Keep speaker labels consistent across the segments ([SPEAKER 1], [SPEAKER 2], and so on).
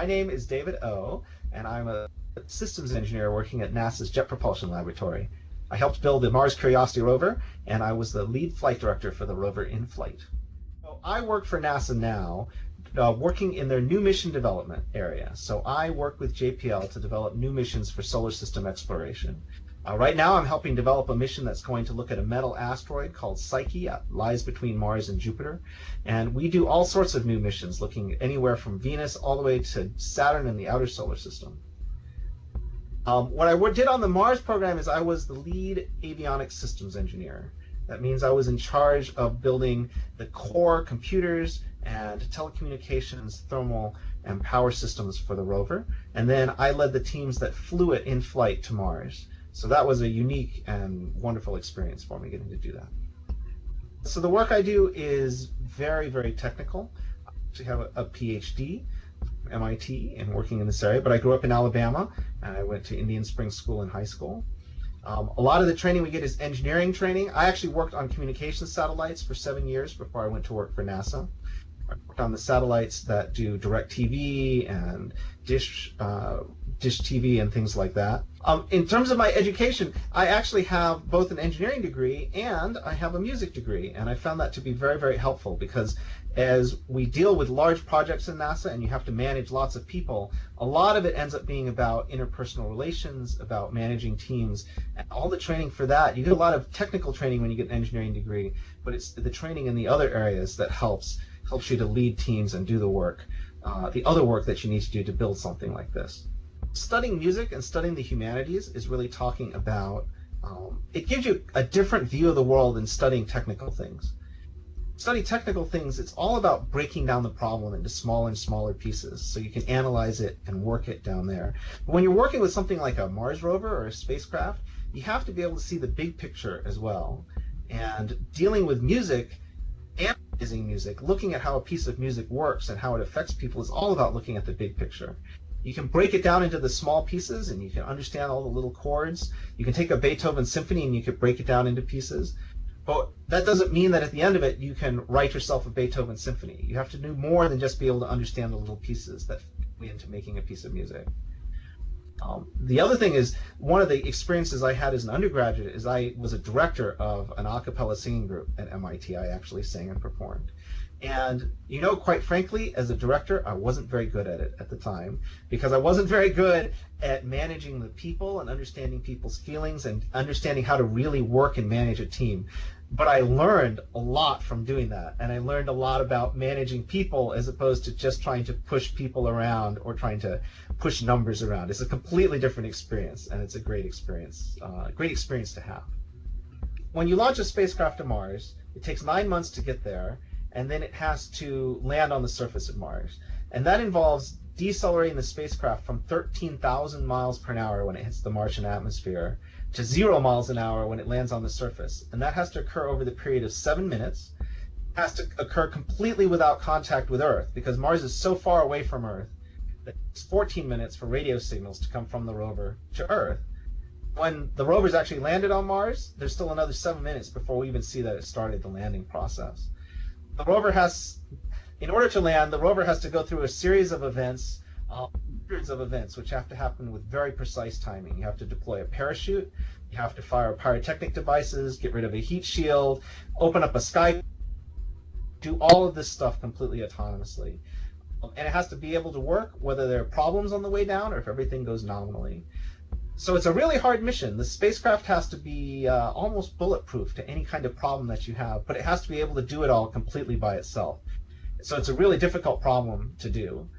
[SPEAKER 1] My name is David O, and I'm a systems engineer working at NASA's Jet Propulsion Laboratory. I helped build the Mars Curiosity rover, and I was the lead flight director for the rover in flight. So I work for NASA now, working in their new mission development area. So I work with JPL to develop new missions for solar system exploration. Right now I'm helping develop a mission that's going to look at a metal asteroid called Psyche. It lies between Mars and Jupiter. And we do all sorts of new missions, looking anywhere from Venus all the way to Saturn and the outer solar system. What I did on the Mars program is I was the lead avionics systems engineer. That means I was in charge of building the core computers and telecommunications, thermal, and power systems for the rover. And then I led the teams that flew it in flight to Mars. So that was a unique and wonderful experience for me getting to do that. So the work I do is very, very technical. I actually have a PhD from MIT and working in this area, but I grew up in Alabama and I went to Indian Springs School in high school. A lot of the training we get is engineering training. I actually worked on communications satellites for 7 years before I went to work for NASA. I worked on the satellites that do DirecTV and Dish TV and things like that. In terms of my education, I actually have both an engineering degree and I have a music degree, and I found that to be very, very helpful because as we deal with large projects in NASA and you have to manage lots of people, a lot of it ends up being about interpersonal relations, about managing teams, and all the training for that. You get a lot of technical training when you get an engineering degree, but it's the training in the other areas that helps you to lead teams and do the work, the other work that you need to do to build something like this. Studying music and studying the humanities is really talking about, it gives you a different view of the world than studying technical things. Study technical things, it's all about breaking down the problem into smaller and smaller pieces so you can analyze it and work it down there. But when you're working with something like a Mars rover or a spacecraft, you have to be able to see the big picture as well. And dealing with music, analyzing music, looking at how a piece of music works and how it affects people is all about looking at the big picture. You can break it down into the small pieces and you can understand all the little chords. You can take a Beethoven symphony and you can break it down into pieces. But that doesn't mean that at the end of it you can write yourself a Beethoven symphony. You have to do more than just be able to understand the little pieces that fit into making a piece of music. The other thing is, one of the experiences I had as an undergraduate is I was a director of an a cappella singing group at MIT. I actually sang and performed. And, you know, quite frankly, as a director, I wasn't very good at it at the time because I wasn't very good at managing the people and understanding people's feelings and understanding how to really work and manage a team. But I learned a lot from doing that, and I learned a lot about managing people as opposed to just trying to push people around or trying to push numbers around. It's a completely different experience, and it's a great experience to have. When you launch a spacecraft to Mars, it takes 9 months to get there, and then it has to land on the surface of Mars. And that involves decelerating the spacecraft from 13,000 miles per hour when it hits the Martian atmosphere to 0 miles an hour when it lands on the surface. And that has to occur over the period of 7 minutes. It has to occur completely without contact with Earth because Mars is so far away from Earth that it's 14 minutes for radio signals to come from the rover to Earth. When the rover's actually landed on Mars, there's still another 7 minutes before we even see that it started the landing process. The rover in order to land, the rover has to go through a series of events, hundreds of events, which have to happen with very precise timing. You have to deploy a parachute, you have to fire pyrotechnic devices, get rid of a heat shield, open up a sky, do all of this stuff completely autonomously. And it has to be able to work whether there are problems on the way down or if everything goes nominally. So it's a really hard mission. The spacecraft has to be almost bulletproof to any kind of problem that you have, but it has to be able to do it all completely by itself. So it's a really difficult problem to do.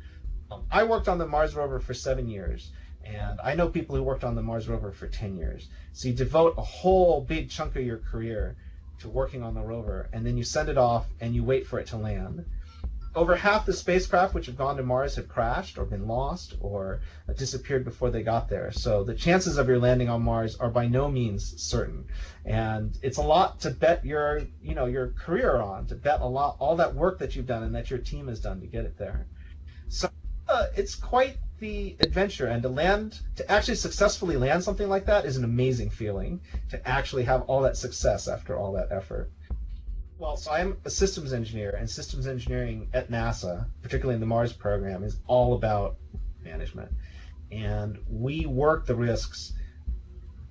[SPEAKER 1] I worked on the Mars rover for 7 years, and I know people who worked on the Mars rover for 10 years. So you devote a whole big chunk of your career to working on the rover, and then you send it off and you wait for it to land. Over half the spacecraft which have gone to Mars have crashed or been lost or disappeared before they got there. So the chances of your landing on Mars are by no means certain. And it's a lot to bet your career on, to bet all that work that you've done and that your team has done to get it there. So it's quite the adventure, and to actually successfully land something like that is an amazing feeling, to actually have all that success after all that effort. Well, so I'm a systems engineer, and systems engineering at NASA, particularly in the Mars program, is all about management. And we work the risks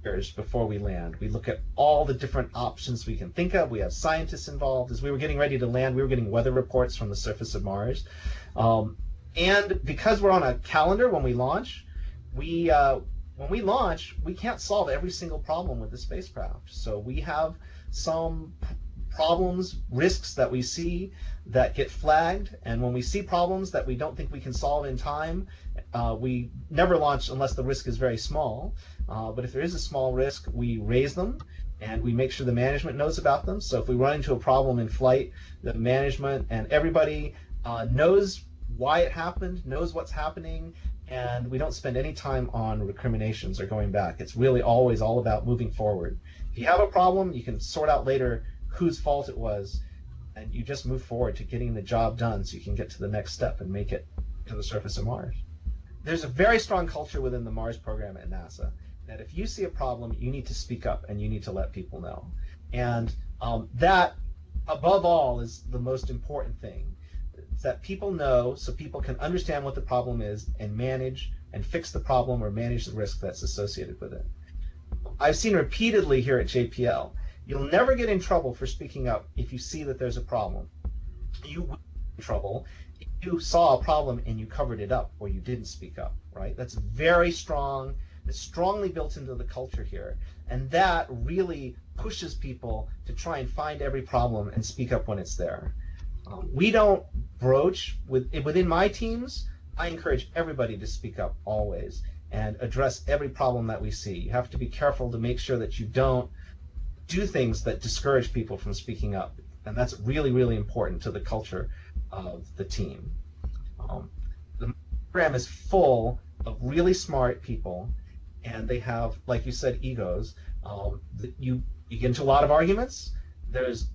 [SPEAKER 1] years before we land. We look at all the different options we can think of. We have scientists involved. As we were getting ready to land, we were getting weather reports from the surface of Mars. And because we're on a calendar when we launch, we can't solve every single problem with the spacecraft. So we have some problems, risks that we see that get flagged, and when we see problems that we don't think we can solve in time, we never launch unless the risk is very small. But if there is a small risk, we raise them and we make sure the management knows about them. So if we run into a problem in flight, the management and everybody knows why it happened, knows what's happening, and we don't spend any time on recriminations or going back. It's really always all about moving forward. If you have a problem, you can sort out later whose fault it was, and you just move forward to getting the job done so you can get to the next step and make it to the surface of Mars. There's a very strong culture within the Mars program at NASA that if you see a problem, you need to speak up and you need to let people know. And that, above all, is the most important thing. It's that people know so people can understand what the problem is and manage and fix the problem or manage the risk that's associated with it. I've seen repeatedly here at JPL, you'll never get in trouble for speaking up if you see that there's a problem. You will get in trouble if you saw a problem and you covered it up or you didn't speak up, right? That's very strong. It's strongly built into the culture here. And that really pushes people to try and find every problem and speak up when it's there. We don't broach, within my teams, I encourage everybody to speak up always and address every problem that we see. You have to be careful to make sure that you don't do things that discourage people from speaking up. And that's really, really important to the culture of the team. The program is full of really smart people, and they have, like you said, egos. You get into a lot of arguments. There's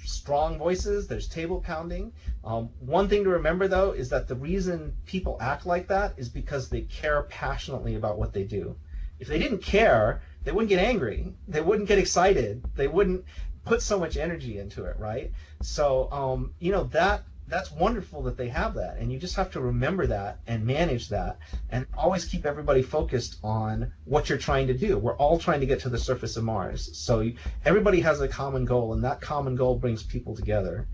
[SPEAKER 1] strong voices, there's table pounding. One thing to remember, though, is that the reason people act like that is because they care passionately about what they do. If they didn't care, they wouldn't get angry, they wouldn't get excited, they wouldn't put so much energy into it, right? So, that's wonderful that they have that, and you just have to remember that and manage that and always keep everybody focused on what you're trying to do. We're all trying to get to the surface of Mars, so everybody has a common goal, and that common goal brings people together,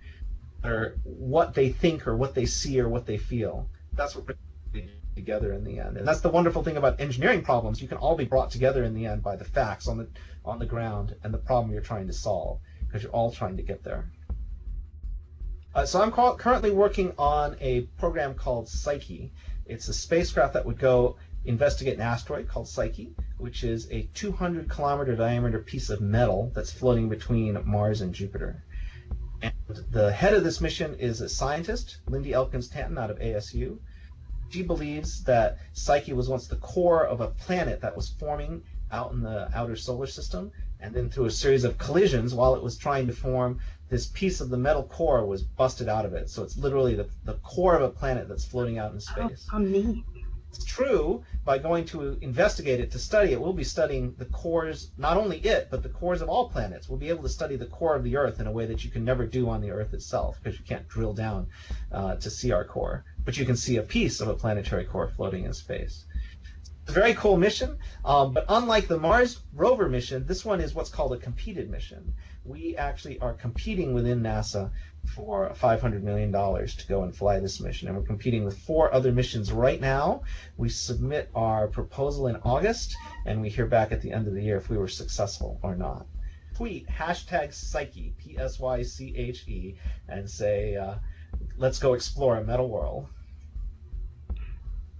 [SPEAKER 1] or what they think or what they see or what they feel. That's what brings people together in the end. And that's the wonderful thing about engineering problems. You can all be brought together in the end by the facts on the ground and the problem you're trying to solve, because you're all trying to get there. So I'm currently working on a program called Psyche. It's a spacecraft that would go investigate an asteroid called Psyche, which is a 200-kilometer diameter piece of metal that's floating between Mars and Jupiter. And the head of this mission is a scientist, Lindy Elkins-Tanton, out of ASU. She believes that Psyche was once the core of a planet that was forming out in the outer solar system, and then through a series of collisions, while it was trying to form, this piece of the metal core was busted out of it. So it's literally the core of a planet that's floating out in space.
[SPEAKER 2] How neat.
[SPEAKER 1] It's true, by going to investigate it, to study it, we'll be studying the cores, not only it, but the cores of all planets. We'll be able to study the core of the Earth in a way that you can never do on the Earth itself, because you can't drill down to see our core. But you can see a piece of a planetary core floating in space. It's a very cool mission, but unlike the Mars rover mission, this one is what's called a competed mission. We actually are competing within NASA for $500 million to go and fly this mission, and we're competing with 4 other missions right now. We submit our proposal in August, and we hear back at the end of the year if we were successful or not. Tweet #Psyche, P-S-Y-C-H-E, and say, let's go explore a metal world.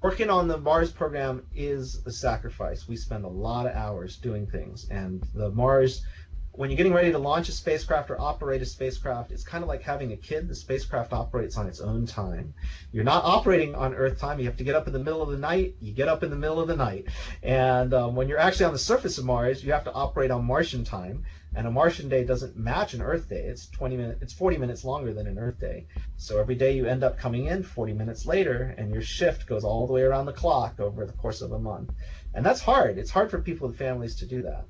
[SPEAKER 1] Working on the Mars program is a sacrifice. We spend a lot of hours doing things, and the Mars, when you're getting ready to launch a spacecraft or operate a spacecraft, it's kind of like having a kid. The spacecraft operates on its own time. You're not operating on Earth time. You have to get up in the middle of the night. You get up in the middle of the night. And when you're actually on the surface of Mars, you have to operate on Martian time. And a Martian day doesn't match an Earth day. It's 40 minutes longer than an Earth day. So every day you end up coming in 40 minutes later, and your shift goes all the way around the clock over the course of a month. And that's hard. It's hard for people with families to do that.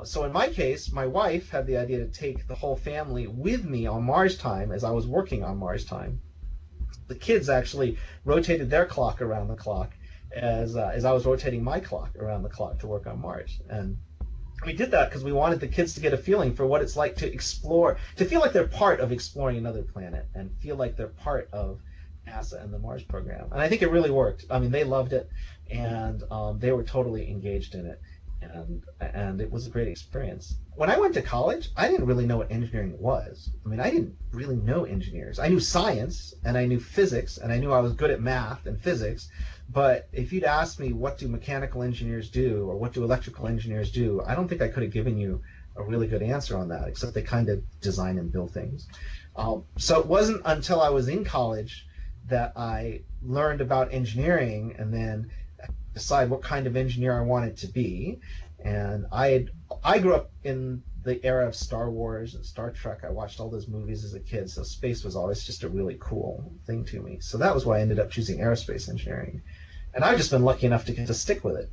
[SPEAKER 1] So in my case, my wife had the idea to take the whole family with me on Mars time as I was working on Mars time. The kids actually rotated their clock around the clock as I was rotating my clock around the clock to work on Mars. And we did that because we wanted the kids to get a feeling for what it's like to explore, to feel like they're part of exploring another planet and feel like they're part of NASA and the Mars program. And I think it really worked. I mean, they loved it, and they were totally engaged in it. And it was a great experience. When I went to college, I didn't really know what engineering was. I mean, I didn't really know engineers. I knew science, and I knew physics, and I knew I was good at math and physics. But if you'd asked me what do mechanical engineers do or what do electrical engineers do, I don't think I could have given you a really good answer on that, except they kind of design and build things. So it wasn't until I was in college that I learned about engineering and then decide what kind of engineer I wanted to be. And I grew up in the era of Star Wars and Star Trek. I watched all those movies as a kid, so space was always just a really cool thing to me. So that was why I ended up choosing aerospace engineering. And I've just been lucky enough to get to stick with it.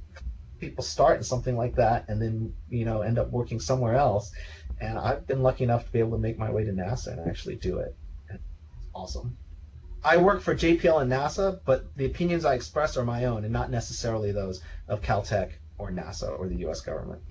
[SPEAKER 1] People start in something like that and then, end up working somewhere else. And I've been lucky enough to be able to make my way to NASA and actually do it. It's awesome. I work for JPL and NASA, but the opinions I express are my own and not necessarily those of Caltech or NASA or the U.S. government.